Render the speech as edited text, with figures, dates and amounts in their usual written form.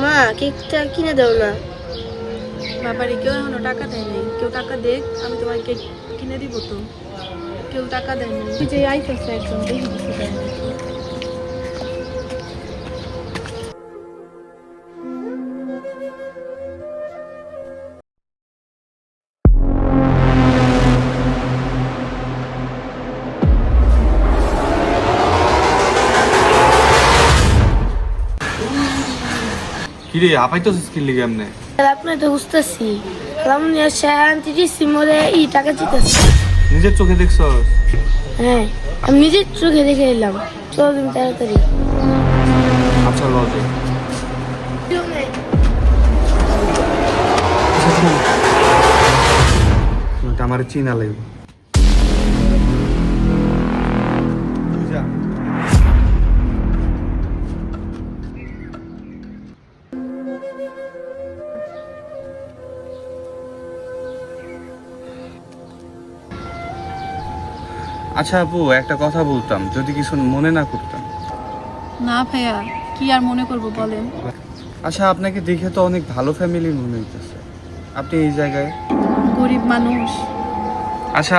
মা কেকটা কিনে দাও না। ব্যাপারে কেউ এখনো টাকা দেয় নাই। কেউ টাকা দেখ, আমি তোমার কেক কিনে দিব। তো কেউ টাকা দেয় নাই। যে আইতেছে একজন, দেখি কিছু দেয় নাকি। কিরে আপাইতেছিস কি লিগে এমনে? আপনি তো বুঝতেছি আমি শান্তি সিমরে টাকা জিতেছি। নিজের চোখে দেখছস? হ্যাঁ, আমি নিজের চোখে দেখে এলাম। চলো তুমি তাড়াতাড়ি। আচ্ছা লজে আমার চিনা লাগবে। তুই যা। আচ্ছা আপু, একটা কথা বলতাম, যদি কিছু মনে না করতাম। না ভাইয়া, কি আর মনে করব বলেন। আচ্ছা, আপনাকে দেখে তো অনেক ভালো ফ্যামিলির মনে হইতেছে। আপনি এই জায়গায়? গরিব মানুষ। আচ্ছা